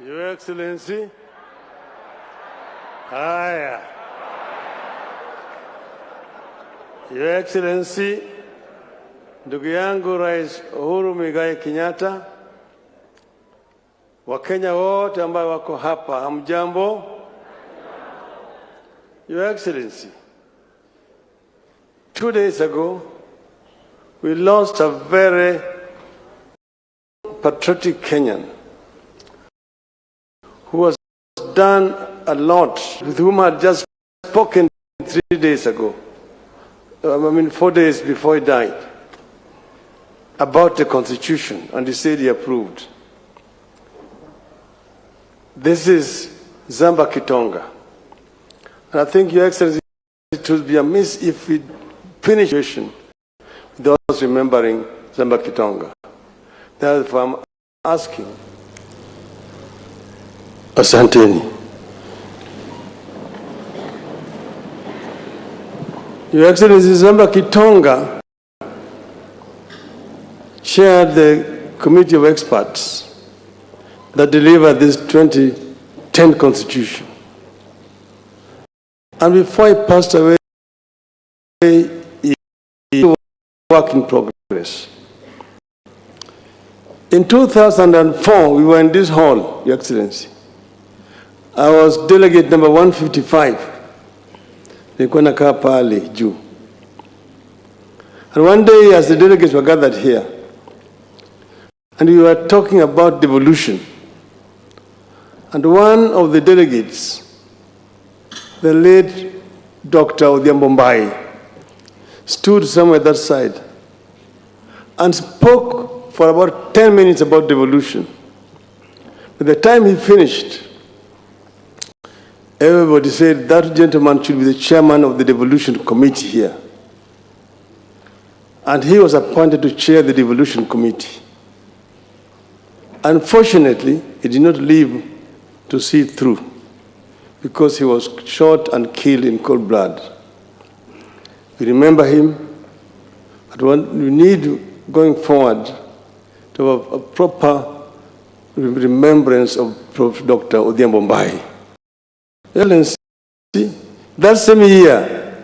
Your Excellency. Haya. Your Excellency, ndugu yangu Rais Uhuru Muigai Kenyatta, Wakenya wote ambao wako hapa, hamjambo? Your Excellency, 2 days ago, we lost a very patriotic Kenyan who has done a lot, with whom I had just spoken 3 days ago, 4 days before he died, about the Constitution, and he said he approved. This is Zamba Kitonga. And I think, Your Excellency, it would be amiss if we finish without remembering Zamba Kitonga. Therefore, I'm asking, Asanteni. Your Excellency, Zamba Kitonga chaired the committee of experts that delivered this 2010 Constitution. And before he passed away, he was work in progress. In 2004, we were in this hall, Your Excellency. I was delegate number 155. Nilikuwa nakaa pale juu. And one day, as the delegates were gathered here, and we were talking about devolution, and one of the delegates, the late Dr. Odhiambo, stood somewhere that side and spoke for about 10 minutes about devolution. By the time he finished, everybody said that gentleman should be the chairman of the devolution committee here. And he was appointed to chair the devolution committee. Unfortunately, he did not live to see it through because he was shot and killed in cold blood. We remember him, but we need, going forward, to have a proper remembrance of Prof. Dr. Odhiambo. That same year,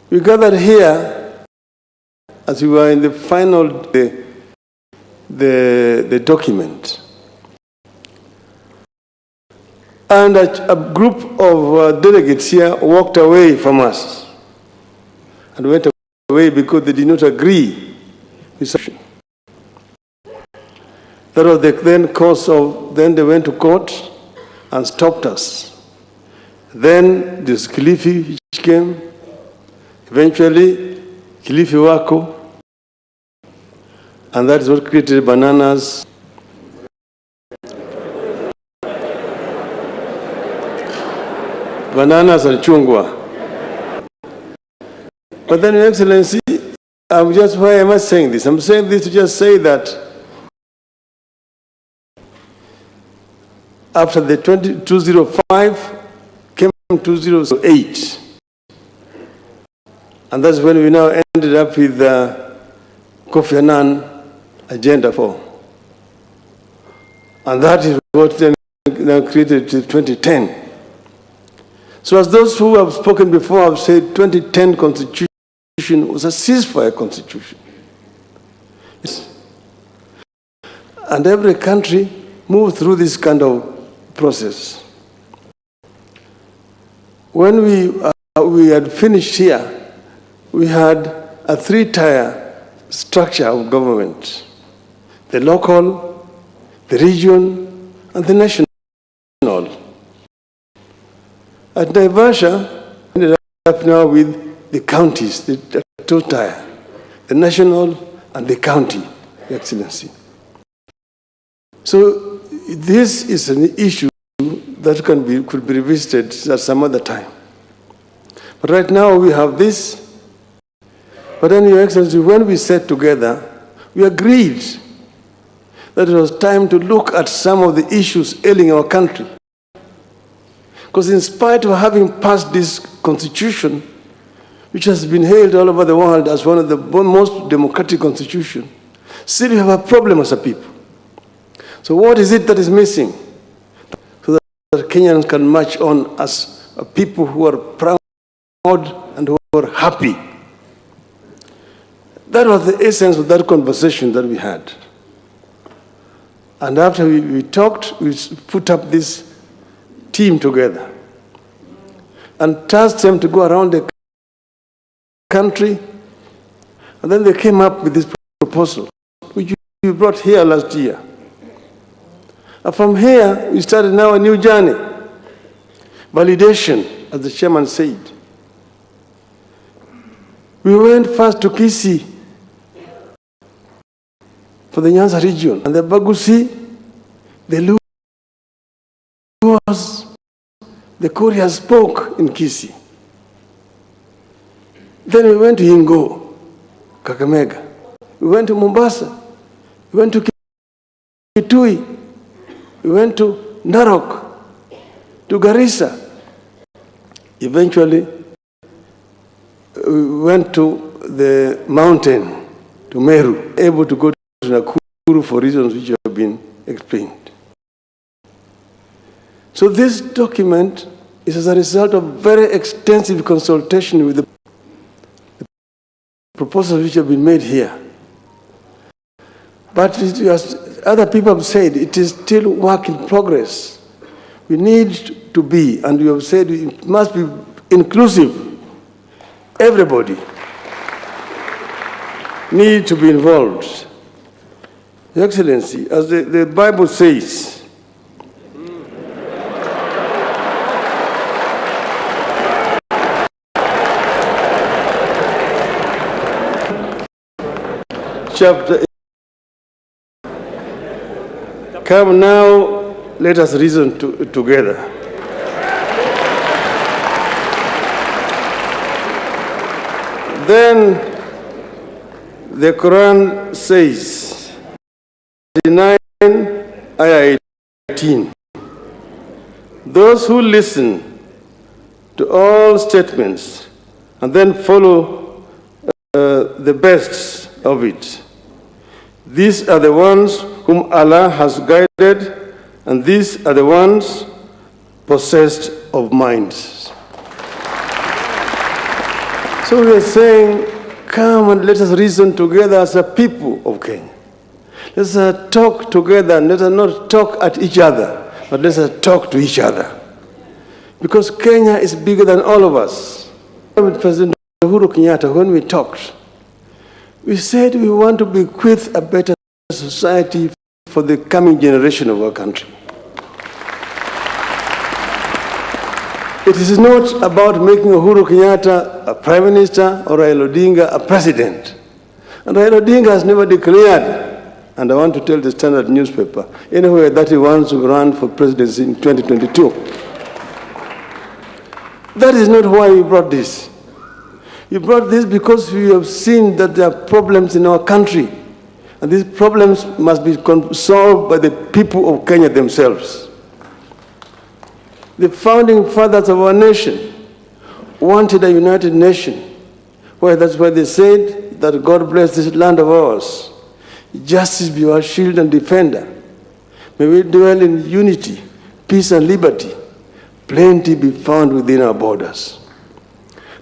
we gathered here as we were in the final, the document. And a group of delegates here walked away from us and went away because they did not agree with something. That was the then cause of, then they went to court and stopped us. Then this Kilifi which came, eventually Kilifi Wako, and that is what created bananas. Bananas and chungwa. But then, Your Excellency, why am I saying this? I'm saying this to just say that after the 205 came 2008, and that's when we now ended up with Kofi Annan Agenda 4. And that is what then now created 2010. So as those who have spoken before have said, 2010 Constitution was a ceasefire constitution. And every country moved through this kind of process. When we had finished here, we had a 3-tier structure of government: the local, the region, and the national. At Naivasha, we ended up now with the counties, the 2-tier, the national and the county, Your Excellency. So this is an issue that could be revisited at some other time. But right now we have this. But then, Your Excellency, when we sat together, we agreed that it was time to look at some of the issues ailing our country. Because in spite of having passed this constitution, which has been hailed all over the world as one of the most democratic constitutions, still we have a problem as a people. So what is it that is missing? Kenyans can march on as a people who are proud and who are happy. That was the essence of that conversation that we had. And after we talked, we put up this team together and tasked them to go around the country. And then they came up with this proposal, which we brought here last year. And from here, we started now a new journey. Validation, as the chairman said. We went first to Kisii for the Nyanza region, and the Bagusi, the Luos, the Koreans spoke in Kisii. Then we went to Ingo, Kakamega. We went to Mombasa. We went to Kitui. We went to Narok, to Garissa. Eventually, we went to the mountain, to Meru, able to go to Nakuru for reasons which have been explained. So this document is as a result of very extensive consultation with the proposals which have been made here. But as other people have said, it is still work in progress. We need to be, and we have said it must be inclusive. Everybody needs to be involved. Your Excellency, as the Bible says, chapter 8. Come now, let us reason together. Then the Quran says, 9 ayah 18, those who listen to all statements and then follow the best of it, these are the ones whom Allah has guided, and these are the ones possessed of minds. So we are saying, come and let us reason together as a people of Kenya. Let us talk together, and let us not talk at each other, but let us talk to each other. Because Kenya is bigger than all of us. With President Uhuru Kenyatta, when we talked, we said we want to bequeath a better society for the coming generation of our country. It is not about making Uhuru Kenyatta a prime minister or Raila Odinga a president. And Raila Odinga has never declared, and I want to tell the Standard newspaper, anywhere that he wants to run for presidency in 2022. That is not why we brought this. We brought this because we have seen that there are problems in our country. And these problems must be solved by the people of Kenya themselves. The founding fathers of our nation wanted a united nation. Well, that's why they said that God bless this land of ours. Justice be our shield and defender. May we dwell in unity, peace and liberty. Plenty be found within our borders.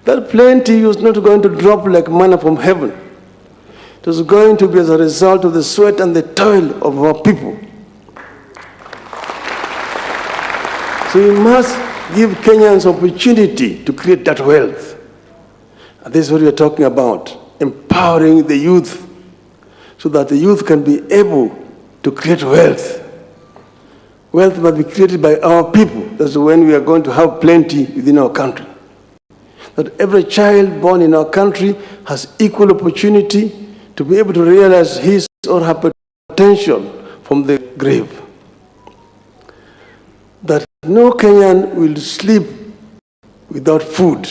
That plenty is not going to drop like manna from heaven. It is going to be as a result of the sweat and the toil of our people. So we must give Kenyans opportunity to create that wealth. And this is what we are talking about, empowering the youth so that the youth can be able to create wealth. Wealth must be created by our people. That's when we are going to have plenty within our country. That every child born in our country has equal opportunity to be able to realize his or her potential from the grave. That no Kenyan will sleep without food.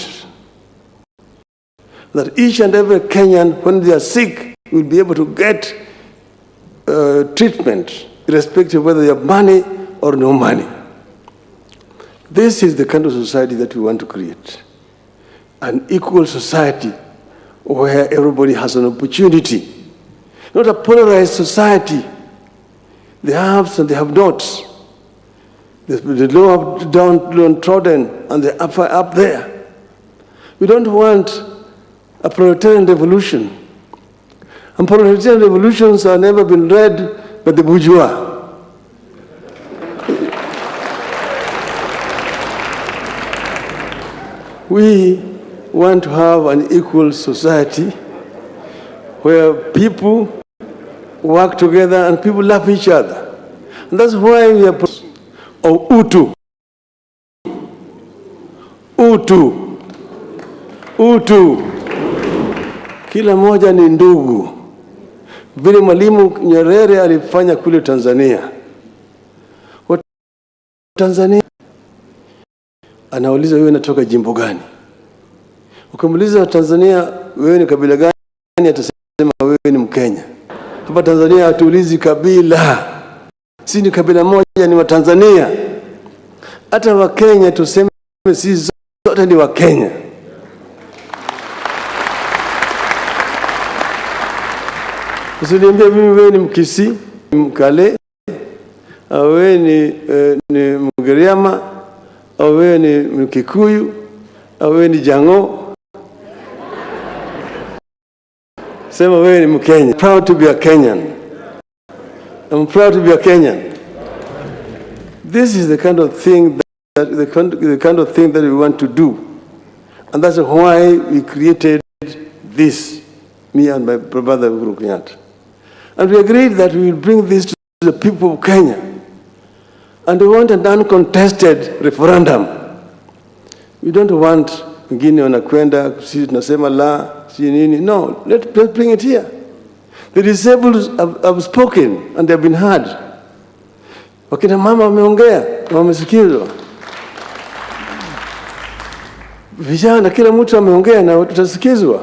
That each and every Kenyan, when they are sick, will be able to get treatment, irrespective of whether they have money or no money. This is the kind of society that we want to create. An equal society where everybody has an opportunity. Not a polarized society. The haves and the have-nots. the low downtrodden and the upper up there. We don't want a proletarian revolution. And proletarian revolutions have never been led by the bourgeois. We want to have an equal society where people work together and people love each other. And that's why we are of Utu. Utu. Utu. Kila moja ni ndugu. Vile Mwalimu Nyerere alifanya kule Tanzania. Tanzania anauliza wewe unatoka jimbo gani? Ukimuuliza Tanzania wewe ni kabila gani, atasema wewe ni Mkenya. Hapa Tanzania hatuulizi kabila. Sisi ni kabila moja, ni Watanzania. Hata Wakenya tuseme sisi zote ni Wakenya. Usiniambie mimi wewe ni Mkisii, Mkale, au wewe ni Mgiriama, au wewe ni Mkikuyu, au wewe ni Jango. Sema wewe ni Mkenya. Proud to be a Kenyan. I'm proud to be a Kenyan. This is the kind of thing that we want to do. And that's why we created this, me and my brother Uhuruto. And we agreed that we will bring this to the people of Kenya. And we want an uncontested referendum. We don't want wengine wanakwenda sisi tunasema la si nini. No, let's bring it here. The disabled have spoken and they have been heard. Wakina mama wameongea na wamesikizwa. Vijana kila mtu ameongea na tutasikizwa.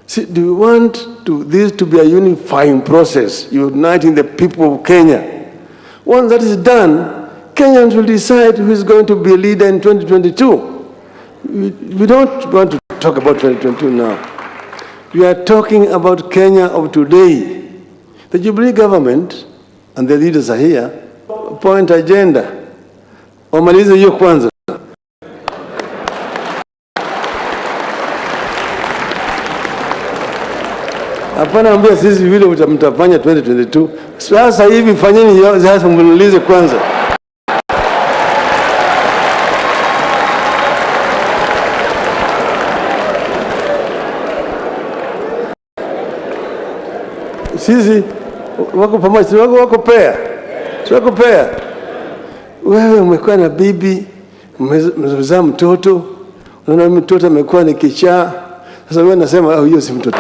See, do we want this to be a unifying process, uniting the people of Kenya? Once that is done, Kenyans will decide who is going to be a leader in 2022. We don't want to talk about 2022 now. We are talking about Kenya of today. The Jubilee government and the leaders are here. Point agenda. Wamalize hiyo kwanza. Hapana ambia sisi vile mtafanya 2022. Sasa hivi fanyeni sasa mlize kwanza. Sisi wako pamoja, wako pair. Wako pair. Wewe umekuwa na bibi, umezaa mtoto, unaona mtoto amekuwa ni kichaa. Sasa wewe unasema hiyo si mtoto.